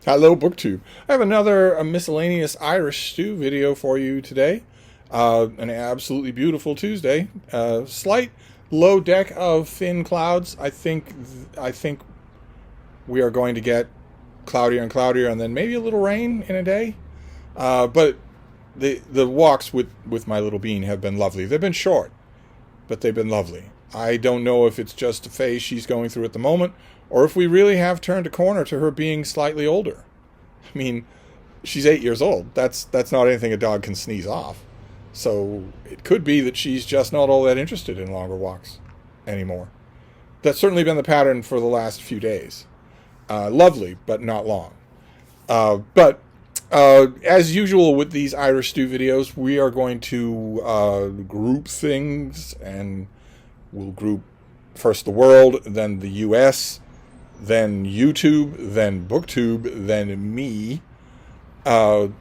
Hello, BookTube. I have another miscellaneous Irish stew video for you today. An absolutely beautiful Tuesday. Slight low deck of thin clouds. I think we are going to get cloudier and cloudier, and then maybe a little rain in a day. But the walks with my little bean have been lovely. They've been short, but they've been lovely. I don't know if it's just a phase she's going through at the moment, or if we really have turned a corner to her being slightly older. I mean, she's 8 years old. That's not anything a dog can sneeze off. So it could be that she's just not all that interested in longer walks anymore. That's certainly been the pattern for the last few days. Lovely, but not long. But as usual with these Irish stew videos, we are going to group things, and we'll group first the world, then the US, then YouTube, then BookTube, then me, and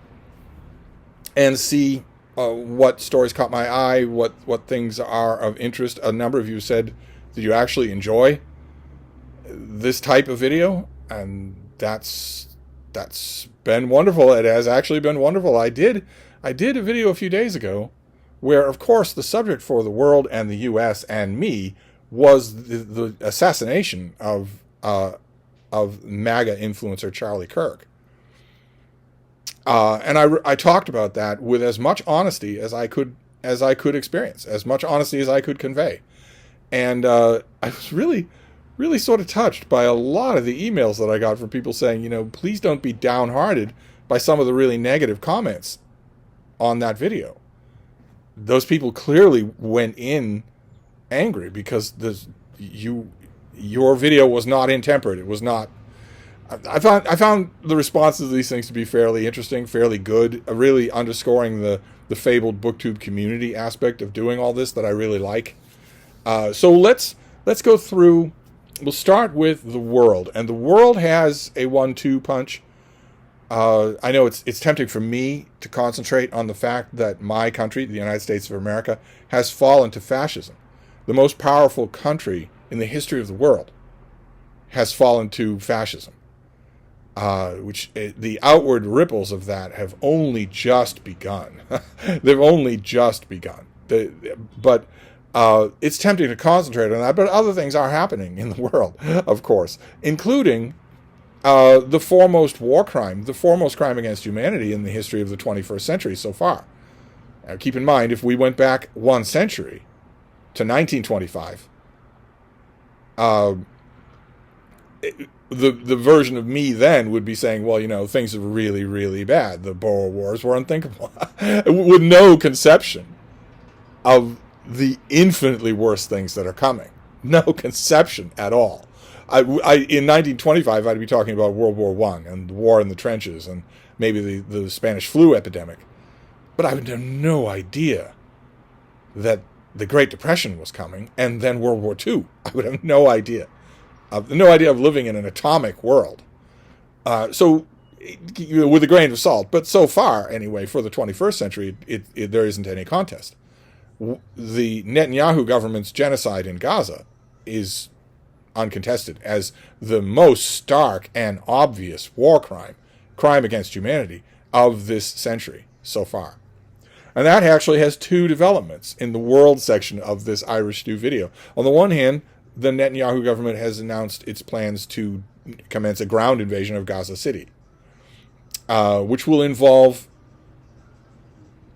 see what stories caught my eye, what things are of interest. A number of you said that you actually enjoy this type of video, and that's been wonderful. It has actually been wonderful. I did a video a few days ago where, of course, the subject for the world and the US and me was the assassination of MAGA influencer Charlie Kirk. And I talked about that with as much honesty as I could experience, as much honesty as I could convey. And I was really sort of touched by a lot of the emails that I got from people saying, please don't be downhearted by some of the really negative comments on that video. Those people clearly went in angry because your video was not intemperate. It was not. I found the responses to these things to be fairly interesting, fairly good, really underscoring the fabled BookTube community aspect of doing all this that I really like. So let's go through. We'll start with the world, and the world has a 1-2 punch. I know it's tempting for me to concentrate on the fact that my country, the United States of America, has fallen to fascism. The most powerful country in the history of the world has fallen to fascism, which the outward ripples of that have only just begun. They've only just begun. But it's tempting to concentrate on that, but other things are happening in the world, of course, including the foremost war crime, the foremost crime against humanity in the history of the 21st century so far. Now, keep in mind, if we went back one century to 1925, the version of me then would be saying, well, things are really, really bad. The Boer Wars were unthinkable, with no conception of the infinitely worse things that are coming. No conception at all. In 1925, I'd be talking about World War I and the war in the trenches and maybe the Spanish flu epidemic. But I would have no idea that the Great Depression was coming, and then World War II. I would have no idea. No idea of living in an atomic world. So, with a grain of salt. But so far, anyway, for the 21st century, there isn't any contest. The Netanyahu government's genocide in Gaza is uncontested as the most stark and obvious war crime against humanity of this century so far. And that actually has two developments in the world section of this Irish Stew video. On the one hand, the Netanyahu government has announced its plans to commence a ground invasion of Gaza City, which will involve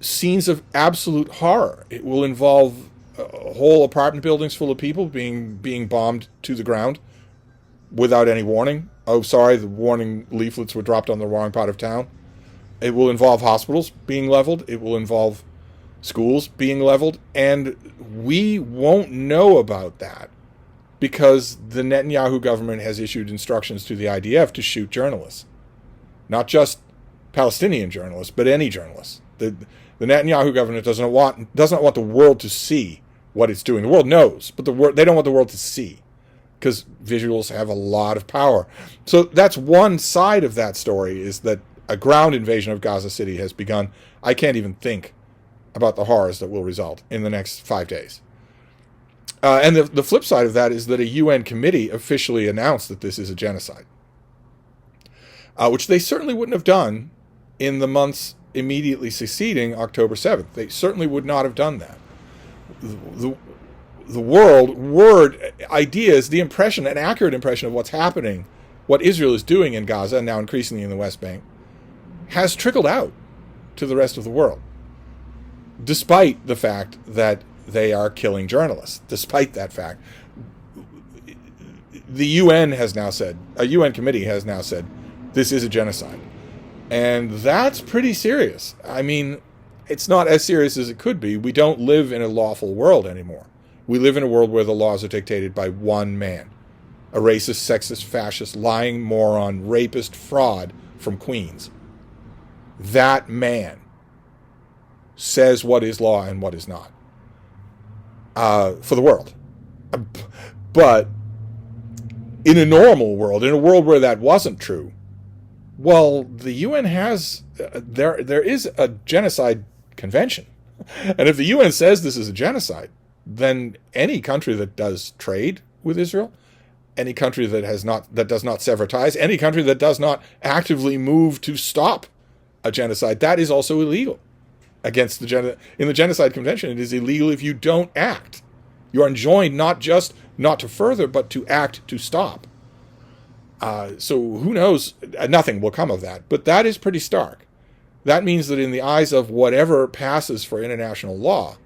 scenes of absolute horror. It will involve whole apartment buildings full of people being bombed to the ground without any warning. Oh, sorry, the warning leaflets were dropped on the wrong part of town. It will involve hospitals being leveled. It will involve schools being leveled. And we won't know about that because the Netanyahu government has issued instructions to the IDF to shoot journalists. Not just Palestinian journalists, but any journalists. The Netanyahu government doesn't want the world to see what it's doing. The world knows, but they don't want the world to see because visuals have a lot of power. So that's one side of that story, is that a ground invasion of Gaza City has begun. I can't even think about the horrors that will result in the next 5 days. And the flip side of that is that a UN committee officially announced that this is a genocide. which they certainly wouldn't have done in the months immediately succeeding October 7th. They certainly would not have done that. The word, ideas, the impression, an accurate impression of what's happening, what Israel is doing in Gaza, and now increasingly in the West Bank, has trickled out to the rest of the world, despite the fact that they are killing journalists. Despite that fact, the UN has now said, a UN committee has now said, this is a genocide. And that's pretty serious. I mean, it's not as serious as it could be. We don't live in a lawful world anymore. We live in a world where the laws are dictated by one man, a racist, sexist, fascist, lying moron, rapist, fraud from Queens. That man says what is law and what is not for the world. But in a normal world, in a world where that wasn't true, well, the UN has, there is a genocide convention. And if the UN says this is a genocide, then any country that does trade with Israel, any country that does not sever ties, any country that does not actively move to stop a genocide, that is also illegal. Against in the Genocide Convention, it is illegal if you don't act. You are enjoined not just not to further, but to act to stop. So who knows? Nothing will come of that. But that is pretty stark. That means that in the eyes of whatever passes for international law,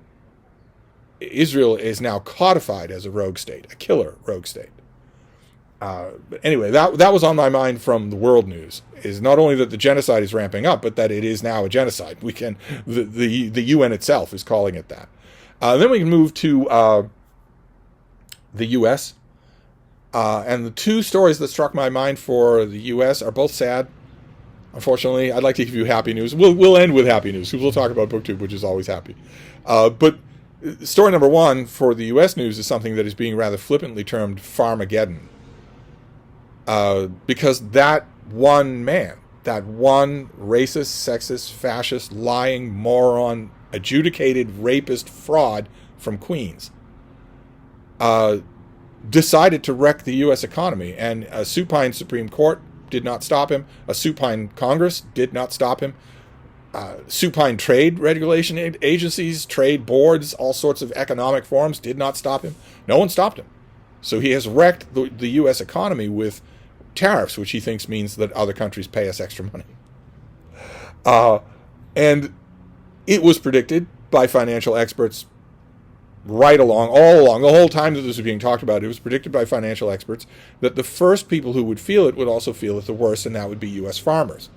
Israel is now codified as a rogue state, a killer rogue state. But anyway, that was on my mind from the world news, is not only that the genocide is ramping up, but that it is now a genocide. The UN itself is calling it that. Then we can move to the U.S., and the two stories that struck my mind for the U.S. are both sad. Unfortunately, I'd like to give you happy news. We'll end with happy news, because we'll talk about BookTube, which is always happy. But story number one for the U.S. news is something that is being rather flippantly termed Farmageddon. Because that one man, that one racist, sexist, fascist, lying moron, adjudicated rapist fraud from Queens, decided to wreck the U.S. economy. And a supine Supreme Court did not stop him. A supine Congress did not stop him. Supine trade regulation agencies, trade boards, all sorts of economic forums did not stop him. No one stopped him. So he has wrecked the U.S. economy with tariffs, which he thinks means that other countries pay us extra money. And it was predicted by financial experts all along, the whole time that this was being talked about, it was predicted by financial experts that the first people who would feel it would also feel it the worst, and that would be U.S. farmers.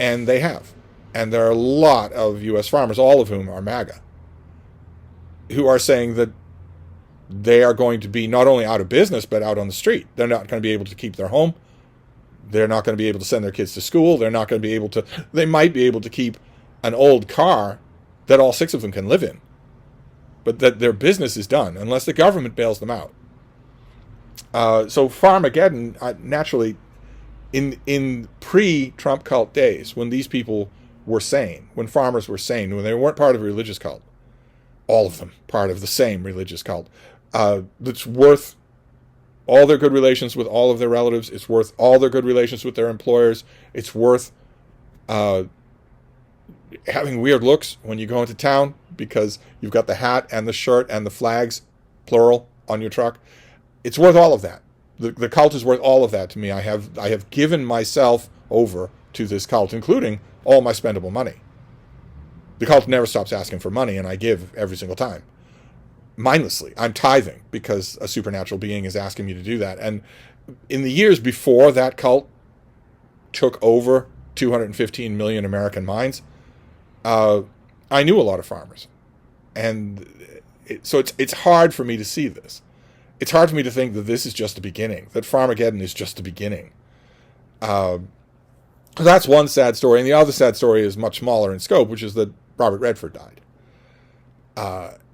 And they have. And there are a lot of U.S. farmers, all of whom are MAGA, who are saying that they are going to be not only out of business, but out on the street. They're not going to be able to keep their home. They're not going to be able to send their kids to school. They're not going to be able to, they might be able to keep an old car that all six of them can live in, but that their business is done unless the government bails them out. So Farmageddon, naturally, in pre-Trump cult days, when these people were sane, when farmers were sane, when they weren't part of a religious cult, all of them part of the same religious cult, that's worth all their good relations with all of their relatives. It's worth all their good relations with their employers. It's worth having weird looks when you go into town because you've got the hat and the shirt and the flags, plural, on your truck. It's worth all of that. The cult is worth all of that to me. I have given myself over to this cult, including all my spendable money. The cult never stops asking for money, and I give every single time. Mindlessly. I'm tithing because a supernatural being is asking me to do that. And in the years before that cult took over 215 million American minds, I knew a lot of farmers. And so it's hard for me to see this. It's hard for me to think that this is just the beginning, that Farmageddon is just the beginning. That's one sad story. And the other sad story is much smaller in scope, which is that Robert Redford died.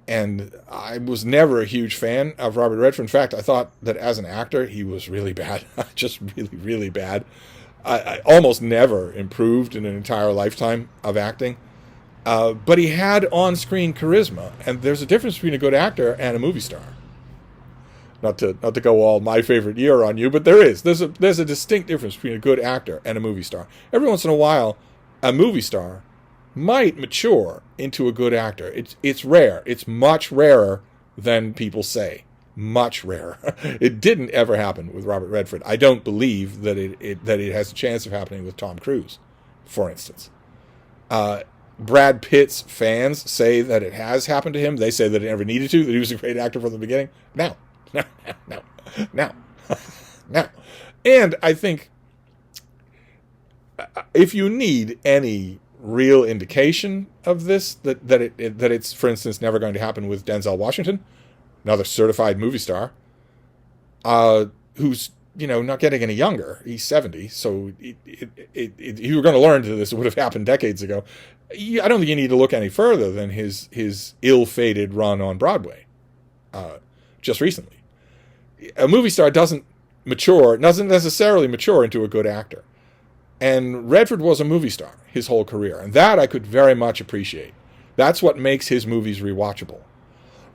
And I was never a huge fan of Robert Redford. In fact, I thought that as an actor, he was really bad. Just really, really bad. I almost never improved in an entire lifetime of acting. But he had on-screen charisma. And there's a difference between a good actor and a movie star. Not to go all my favorite year on you, but there's a distinct difference between a good actor and a movie star. Every once in a while, a movie star might mature into a good actor. It's rare. It's much rarer than people say. Much rarer. It didn't ever happen with Robert Redford. I don't believe that it has a chance of happening with Tom Cruise, for instance. Brad Pitt's fans say that it has happened to him. They say that it never needed to, that he was a great actor from the beginning. No. And I think if you need any real indication of this, that it's, for instance, never going to happen with Denzel Washington, another certified movie star, who's, not getting any younger. He's 70, so you were going to learn to this. It would have happened decades ago. I don't think you need to look any further than his ill-fated run on Broadway, just recently. A movie star doesn't necessarily mature into a good actor. And Redford was a movie star his whole career, and that I could very much appreciate. That's what makes his movies rewatchable.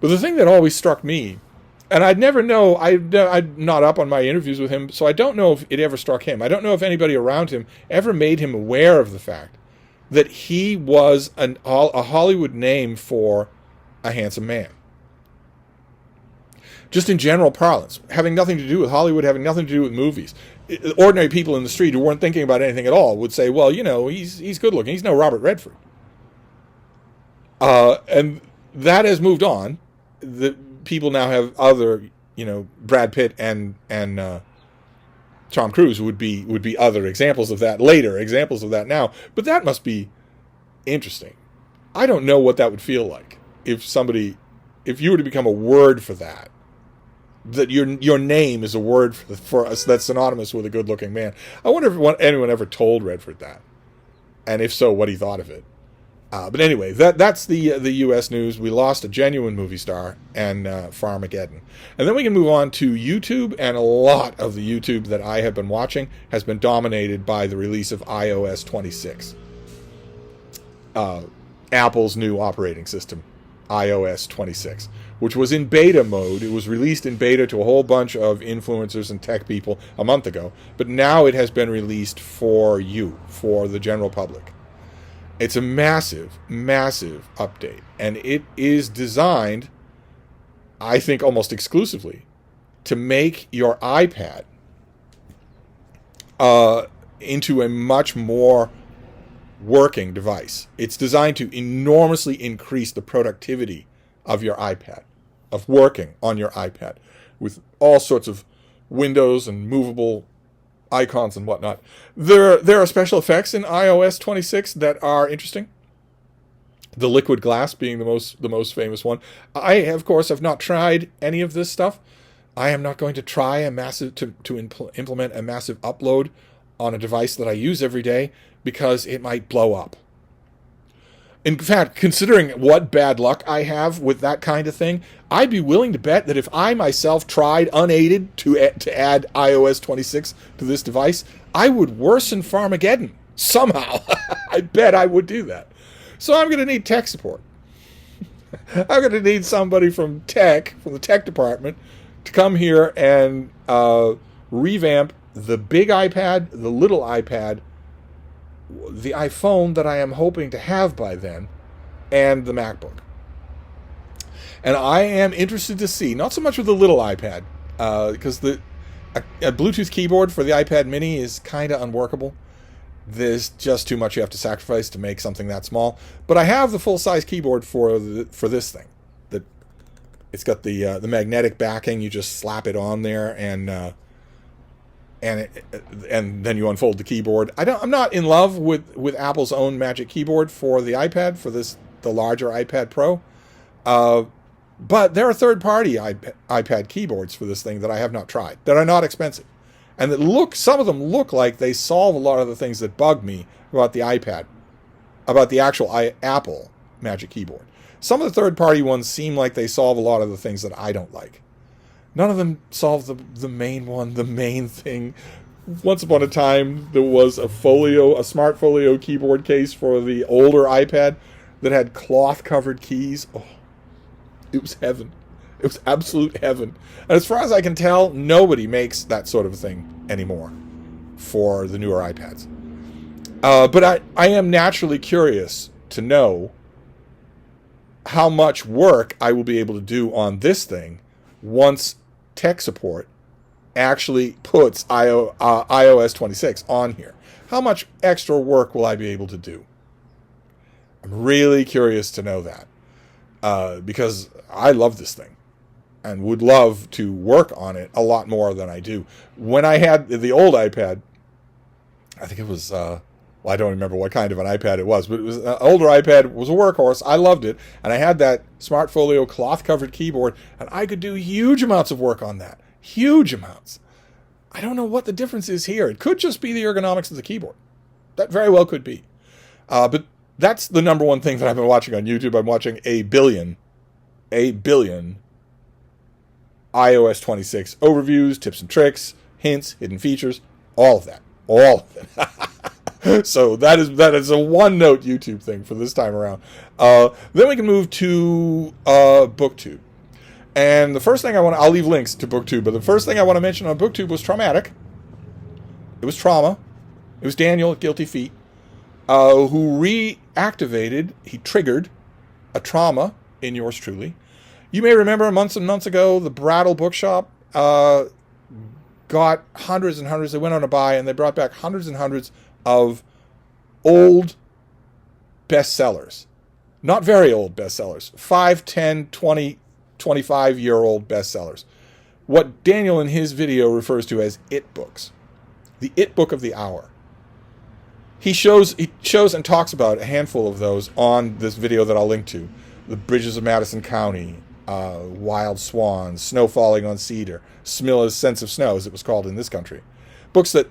But the thing that always struck me, and I'd never know, I'm not up on my interviews with him, so I don't know if it ever struck him. I don't know if anybody around him ever made him aware of the fact that he was a Hollywood name for a handsome man. Just in general parlance, having nothing to do with Hollywood, having nothing to do with movies. Ordinary people in the street who weren't thinking about anything at all would say, well, he's good looking. He's no Robert Redford. And that has moved on. The people now have other, Brad Pitt and Tom Cruise would be other examples of that, later examples of that now. But that must be interesting. I don't know what that would feel like if you were to become a word for that. That your name is a word for us that's synonymous with a good-looking man. I wonder if anyone ever told Redford that, and if so, what he thought of it. But anyway, that's the U.S. news. We lost a genuine movie star and Farmageddon, and then we can move on to YouTube. And a lot of the YouTube that I have been watching has been dominated by the release of iOS 26, Apple's new operating system, iOS 26. Which was in beta mode. It was released in beta to a whole bunch of influencers and tech people a month ago, but now it has been released for you, for the general public. It's a massive, massive update, and it is designed, I think almost exclusively, to make your iPad into a much more working device. It's designed to enormously increase the productivity of your iPad, of working on your iPad with all sorts of windows and movable icons and whatnot. There are special effects in iOS 26 that are interesting. The liquid glass being the most famous one. I, of course, have not tried any of this stuff. I am not going to try to implement a massive upload on a device that I use every day because it might blow up. In fact, considering what bad luck I have with that kind of thing, I'd be willing to bet that if I myself tried unaided to add iOS 26 to this device, I would worsen Farmageddon somehow. I bet I would do that. So I'm going to need tech support. I'm going to need somebody from the tech department, to come here and revamp the big iPad, the little iPad, the iPhone that I am hoping to have by then, and the MacBook. And I am interested to see, not so much with the little iPad, because a Bluetooth keyboard for the iPad mini is kind of unworkable. There's just too much you have to sacrifice to make something that small. But I have the full-size keyboard for this thing. It's got the magnetic backing. You just slap it on there, and then you unfold the keyboard. I'm not in love with Apple's own Magic Keyboard for the iPad, for the larger iPad Pro. But there are third-party iPad keyboards for this thing that I have not tried, that are not expensive, and that some of them look like they solve a lot of the things that bug me about the iPad, about the actual Apple Magic Keyboard. Some of the third-party ones seem like they solve a lot of the things that I don't like. None of them solve the main one, the main thing. Once upon a time, there was a smart folio keyboard case for the older iPad that had cloth-covered keys. Oh, it was heaven. It was absolute heaven. And as far as I can tell, nobody makes that sort of thing anymore for the newer iPads. But I am naturally curious to know how much work I will be able to do on this thing once tech support actually puts iOS 26 on here. How much extra work will I be able to do? I'm really curious to know that because I love this thing and would love to work on it a lot more than I do. When I had the old iPad, I think it was, well, I don't remember what kind of an iPad it was, but it was an older iPad. It was a workhorse. I loved it. And I had that Smartfolio cloth-covered keyboard, and I could do huge amounts of work on that. Huge amounts. I don't know what the difference is here. It could just be the ergonomics of the keyboard. That very well could be. But that's the number one thing that I've been watching on YouTube. I'm watching a billion iOS 26 overviews, tips and tricks, hints, hidden features, all of that. All of it. So that is a one-note YouTube thing for this time around. Then we can move to BookTube. And the first thing I'll leave links to BookTube, but the first thing I want to mention on BookTube was traumatic. It was trauma. It was Daniel at Guilty Feet, who reactivated, he triggered a trauma in yours truly. You may remember months and months ago, the Brattle Bookshop got hundreds and hundreds. They went on a buy, and they brought back hundreds and hundreds of old bestsellers. Not very old bestsellers. 5, 10, 20, 25-year-old bestsellers. What Daniel in his video refers to as it books. The it book of the hour. He shows and talks about a handful of those on this video that I'll link to. The Bridges of Madison County, Wild Swans, Snow Falling on Cedar, Smilla's Sense of Snow, as it was called in this country. Books that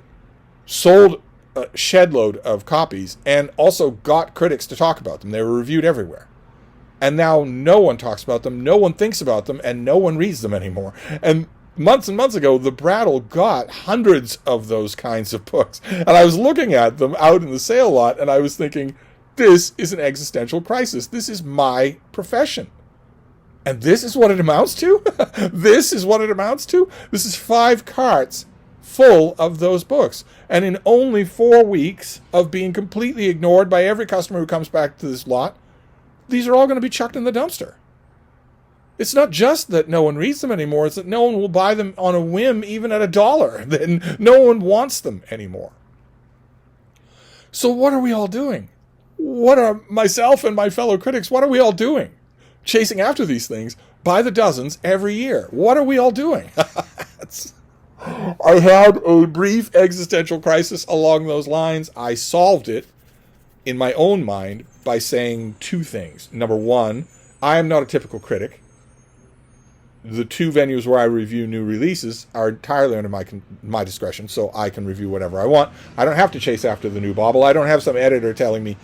sold a shed-load of copies and also got critics to talk about them. They were reviewed everywhere. And now no one talks about them, no one thinks about them, and no one reads them anymore. And months and months ago, the Brattle got hundreds of those kinds of books. And I was looking at them out in the sale lot, and I was thinking, this is an existential crisis. This is my profession. And this is what it amounts to? This is what it amounts to? This is 5 carts full of those books. And in only 4 weeks of being completely ignored by every customer who comes back to this lot, these are all going to be chucked in the dumpster. It's not just that no one reads them anymore, it's that no one will buy them on a whim even at $1. Then no one wants them anymore. So what are we all doing? What are myself and my fellow critics, what are we all doing? Chasing after these things by the dozens every year. What are we all doing? I had a brief existential crisis along those lines. I solved it in my own mind by saying 2 things. Number 1, I am not a typical critic. The 2 venues where I review new releases are entirely under my discretion, so I can review whatever I want. I don't have to chase after the new bauble. I don't have some editor telling me,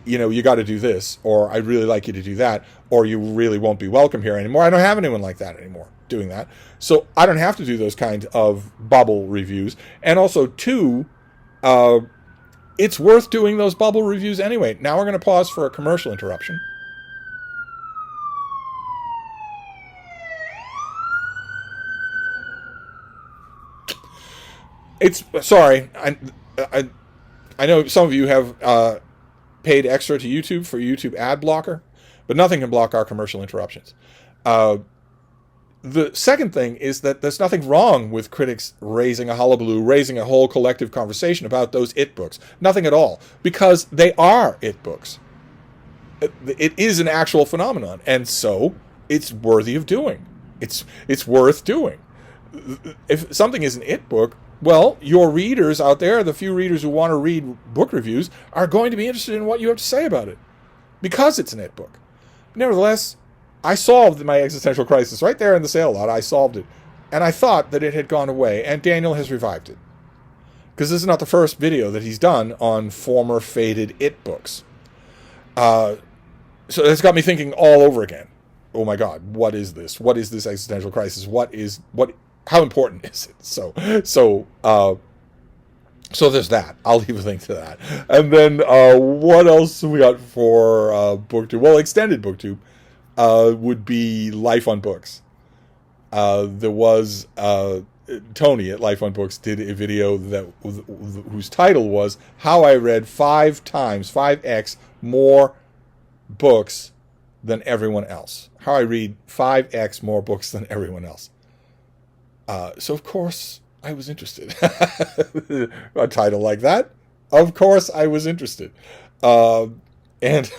you got to do this, or I really like you to do that, or you really won't be welcome here anymore. I don't have anyone like that anymore doing that. So I don't have to do those kind of bubble reviews. And also, 2, it's worth doing those bubble reviews anyway. Now we're going to pause for a commercial interruption. Sorry, I know some of you have paid extra to YouTube for YouTube ad blocker, but nothing can block our commercial interruptions. The second thing is that there's nothing wrong with critics raising a hullabaloo, raising a whole collective conversation about those it books. Nothing at all, because they are it books. It is an actual phenomenon, and so it's worthy of doing. It's worth doing. If something is an it book, well, your readers out there, the few readers who want to read book reviews, are going to be interested in what you have to say about it, because it's an it book. Nevertheless, I solved my existential crisis right there in the sale lot. I solved it. And I thought that it had gone away, and Daniel has revived it. Because this is not the first video that he's done on former faded it books. So it's got me thinking all over again. Oh my God, what is this? What is this existential crisis? How important is it? So there's that. I'll leave a link to that. And then what else have we got for BookTube? Well, extended BookTube would be Life on Books. There was Tony at Life on Books did a video whose title was "How I Read 5x more books than everyone else." How I read 5x more books than everyone else. So of course I was interested. A title like that, of course I was interested, and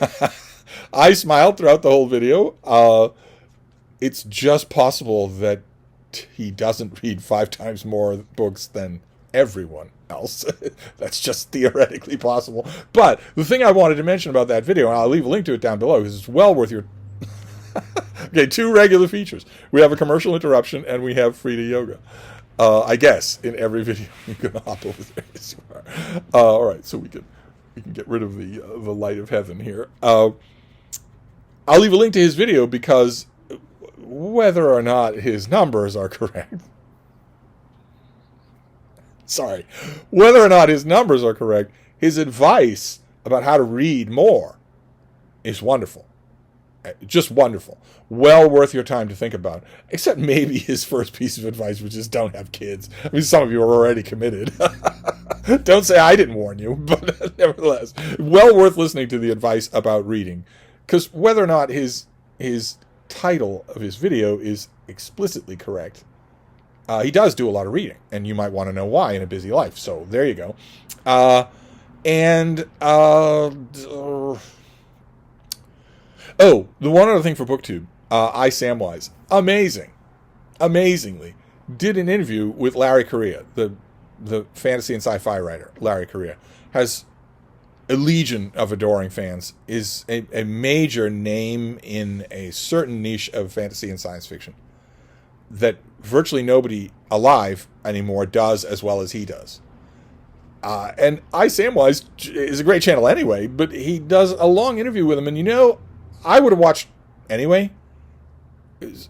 I smiled throughout the whole video. It's just possible that he doesn't read 5 times more books than everyone else. That's just theoretically possible. But the thing I wanted to mention about that video, and I'll leave a link to it down below because it's well worth your... Okay, 2 regular features. We have a commercial interruption and we have free to yoga. I guess in every video you can hop over there as you are. All right, so we can get rid of the light of heaven here. I'll leave a link to his video because whether or not his numbers are correct, whether or not his numbers are correct, his advice about how to read more is wonderful. Just wonderful. Well worth your time to think about. Except maybe his first piece of advice, which is don't have kids. I mean, some of you are already committed. Don't say I didn't warn you, but nevertheless, well worth listening to the advice about reading. Because whether or not his title of his video is explicitly correct, he does do a lot of reading, and you might want to know why in a busy life. So there you go. Oh, the one other thing for BookTube, iSamwise, amazingly, did an interview with Larry Correia, the fantasy and sci-fi writer. Larry Correia has a legion of adoring fans, is a major name in a certain niche of fantasy and science fiction that virtually nobody alive anymore does as well as he does. And iSamwise is a great channel anyway, but he does a long interview with him, and I would have watched anyway.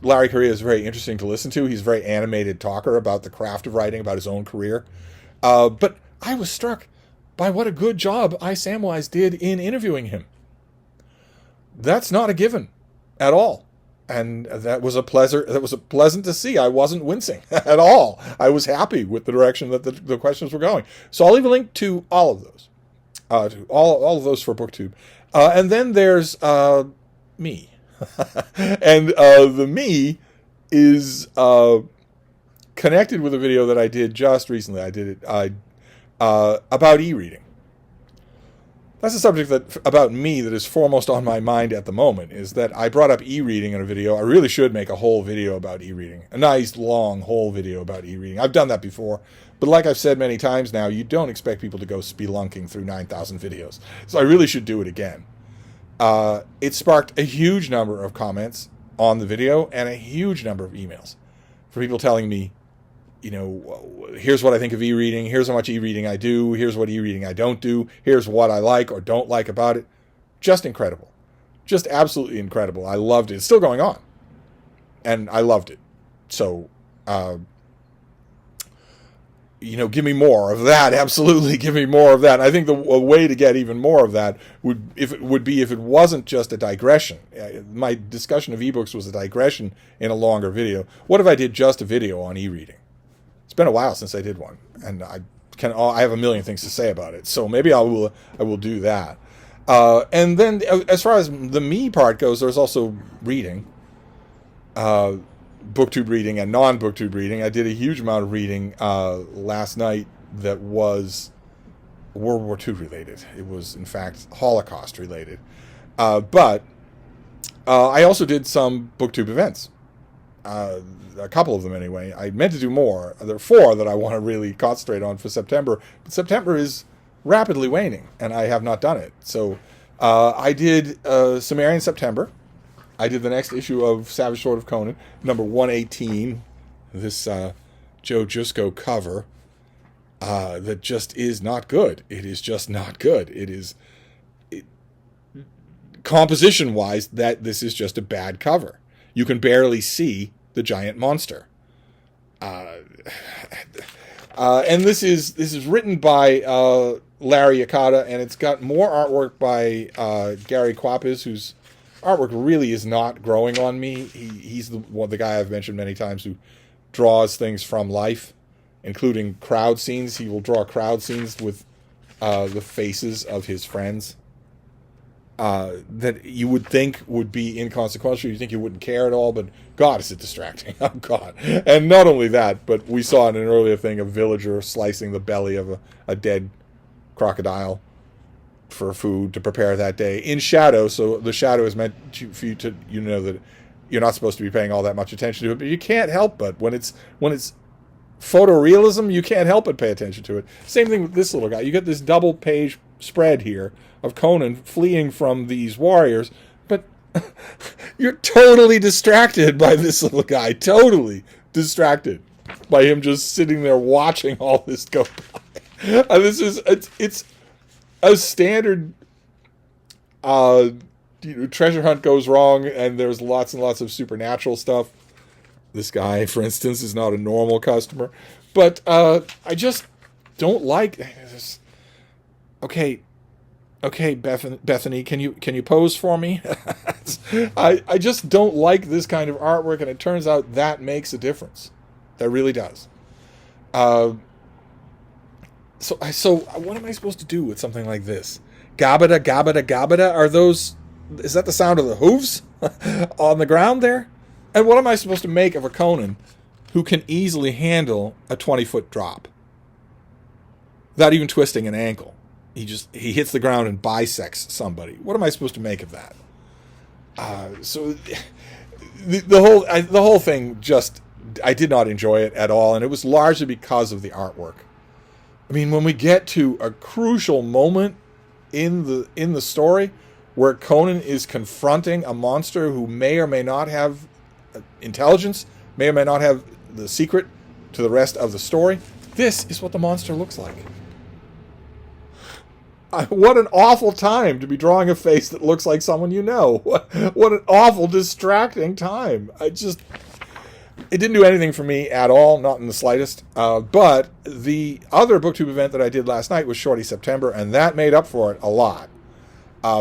Larry Correia is very interesting to listen to. He's a very animated talker about the craft of writing, about his own career. But I was struck by what a good job iSamwise did in interviewing him. That's not a given at all. And that was pleasant to see. I wasn't wincing at all. I was happy with the direction that the questions were going. So I'll leave a link to all of those. To all of those for BookTube. And then there's me. And the me is connected with a video that I did just recently. I did it about e-reading. That's a subject about me that is foremost on my mind at the moment, is that I brought up e-reading in a video. I really should make a whole video about e-reading. A nice, long, whole video about e-reading. I've done that before. But like I've said many times now, you don't expect people to go spelunking through 9,000 videos. So I really should do it again. It sparked a huge number of comments on the video and a huge number of emails for people telling me, here's what I think of e-reading, here's how much e-reading I do, here's what e-reading I don't do, here's what I like or don't like about it. Just incredible. Just absolutely incredible. I loved it. It's still going on. And I loved it. So, give me more of that. Absolutely, give me more of that. And I think a way to get even more of that would be if it wasn't just a digression. My discussion of ebooks was a digression in a longer video. What if I did just a video on e-reading? It's been a while since I did one, and I have a million things to say about it. So maybe I will do that. And then as far as the me part goes, there's also reading. BookTube reading and non-BookTube reading. I did a huge amount of reading last night that was World War II related. It was, in fact, Holocaust related. But I also did some BookTube events. A couple of them anyway. I meant to do more. There are 4 that I want to really concentrate on for September. But September is rapidly waning, and I have not done it. So I did Sumerian September. I did the next issue of Savage Sword of Conan, number 118, this Joe Jusko cover that just is not good. It is just not good. Composition-wise, this is just a bad cover. You can barely see the giant monster. And this is written by Larry Correia, and it's got more artwork by Gary Kwapis, who's artwork really is not growing on me. He's the guy I've mentioned many times who draws things from life, including crowd scenes. He will draw crowd scenes with the faces of his friends that you would think would be inconsequential. You think you wouldn't care at all, but God, is it distracting. Oh, God. And not only that, but we saw in an earlier thing a villager slicing the belly of a dead crocodile for food to prepare that day in shadow. So the shadow is meant for you to, you know, that you're not supposed to be paying all that much attention to it, but you can't help but when it's photorealism, you can't help but pay attention to it. Same thing with this little guy. You get this double page spread here of Conan fleeing from these warriors, but you're totally distracted by this little guy. Totally distracted by him just sitting there watching all this go by. And it's a standard treasure hunt goes wrong, and there's lots and lots of supernatural stuff. This guy, for instance, is not a normal customer. But I just don't like this. Okay, Bethany, can you pose for me? I just don't like this kind of artwork, and it turns out that makes a difference. That really does. So what am I supposed to do with something like this? Gabada, gabada, gabada? Is that the sound of the hooves on the ground there? And what am I supposed to make of a Conan who can easily handle a 20-foot drop without even twisting an ankle? He hits the ground and bisects somebody. What am I supposed to make of that? So the whole thing just, I did not enjoy it at all, and it was largely because of the artwork. I mean, when we get to a crucial moment in the story where Conan is confronting a monster who may or may not have intelligence, may or may not have the secret to the rest of the story, this is what the monster looks like. What an awful time to be drawing a face that looks like someone you know. What an awful, distracting time. It didn't do anything for me at all, not in the slightest. But the other BookTube event that I did last night was Shorty September, and that made up for it a lot.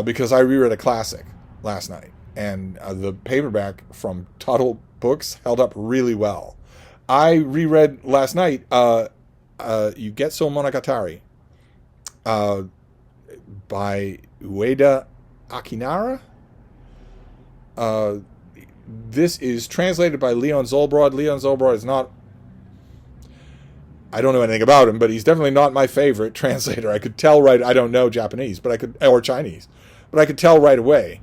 Because I reread a classic last night, and the paperback from Tuttle Books held up really well. I reread last night Yugetsu Monogatari by Ueda Akinara. This is translated by Leon Zolbrod. Leon Zolbrod is not... I don't know anything about him, but he's definitely not my favorite translator. I could tell I don't know Japanese, or Chinese, but I could tell right away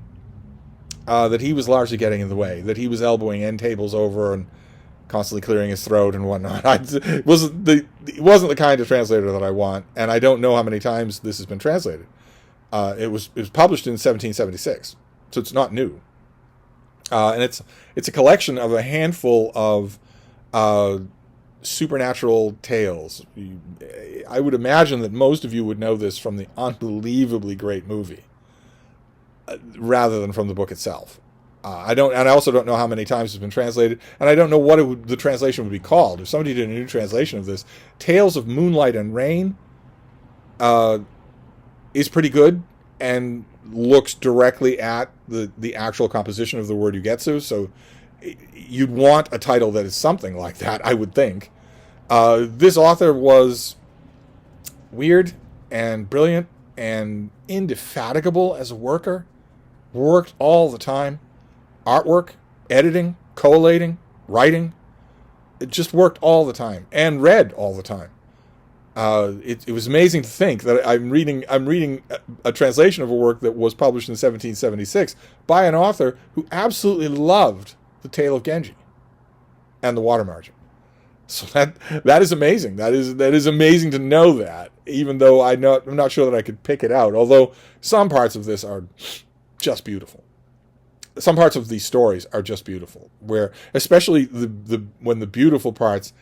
that he was largely getting in the way, that he was elbowing end tables over and constantly clearing his throat and whatnot. It wasn't the kind of translator that I want, and I don't know how many times this has been translated. It was published in 1776, so it's not new. And it's a collection of a handful of supernatural tales. I would imagine that most of you would know this from the unbelievably great movie, rather than from the book itself. I also don't know how many times it's been translated, and I don't know what the translation would be called. If somebody did a new translation of this, Tales of Moonlight and Rain is pretty good and looks directly at the actual composition of the word Yugetsu, so you'd want a title that is something like that, I would think. This author was weird and brilliant and indefatigable as a worker. Worked all the time. Artwork, editing, collating, writing. It just worked all the time and read all the time. It was amazing to think that I'm reading a translation of a work that was published in 1776 by an author who absolutely loved The Tale of Genji and The Water Margin. So that is amazing. That is amazing to know that, even though I'm not sure that I could pick it out. Although some parts of this are just beautiful. Some parts of these stories are just beautiful, where especially when the beautiful parts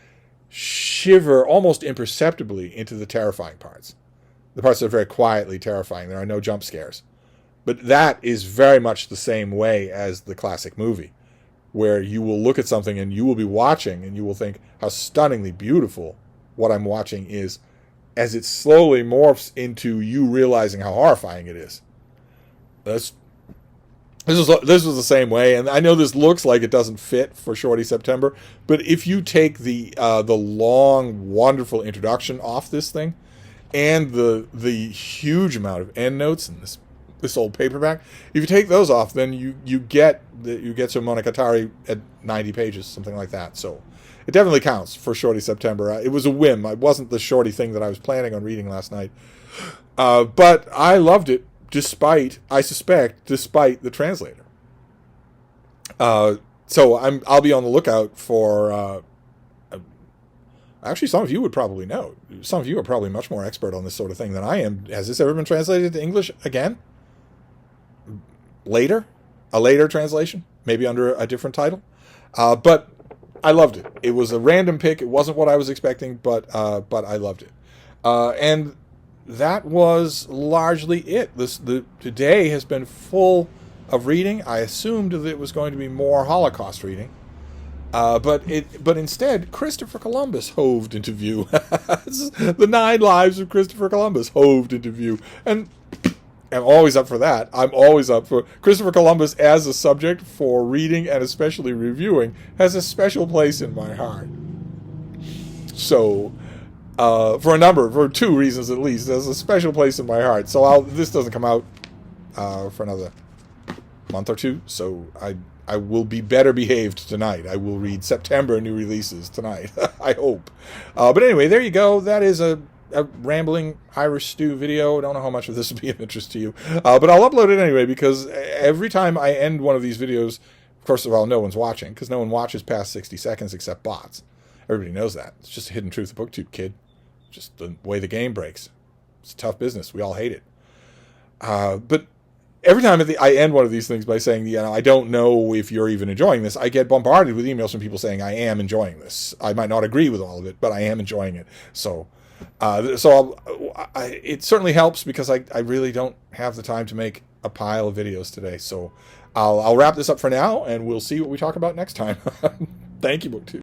shiver almost imperceptibly into the terrifying parts. The parts that are very quietly terrifying. There are no jump scares. But that is very much the same way as the classic movie, where you will look at something and you will be watching and you will think how stunningly beautiful what I'm watching is, as it slowly morphs into you realizing how horrifying it is. This was the same way, and I know this looks like it doesn't fit for Shorty September, but if you take the long, wonderful introduction off this thing, and the huge amount of endnotes in this old paperback, if you take those off, then you get to Monogatari at 90 pages, something like that. So it definitely counts for Shorty September. It was a whim. It wasn't the Shorty thing that I was planning on reading last night, but I loved it. Despite the translator. So I'll be on the lookout for. Actually, some of you would probably know. Some of you are probably much more expert on this sort of thing than I am. Has this ever been translated to English again? A later translation, maybe under a different title. But I loved it. It was a random pick. It wasn't what I was expecting, but I loved it. And that was largely it. Today has been full of reading. I assumed that it was going to be more Holocaust reading, but instead Christopher Columbus hoved into view. The 9 lives of Christopher Columbus hoved into view, and I'm always up for that. I'm always up for Christopher Columbus as a subject for reading and especially reviewing. Has a special place in my heart. So. For 2 reasons at least, there's a special place in my heart. So this doesn't come out for another month or 2, so I will be better behaved tonight. I will read September new releases tonight. I hope. But anyway, there you go. That is a rambling Irish stew video. I don't know how much of this will be of interest to you, but I'll upload it anyway, because every time I end one of these videos, of course, no one's watching, because no one watches past 60 seconds except bots. Everybody knows that. It's just a hidden truth of BookTube, kid. Just the way the game breaks. It's a tough business. We all hate it. But every time I end one of these things by saying, I don't know if you're even enjoying this, I get bombarded with emails from people saying I am enjoying this. I might not agree with all of it, but I am enjoying it. So it certainly helps, because I really don't have the time to make a pile of videos today. So I'll wrap this up for now, and we'll see what we talk about next time. Thank you, BookTube.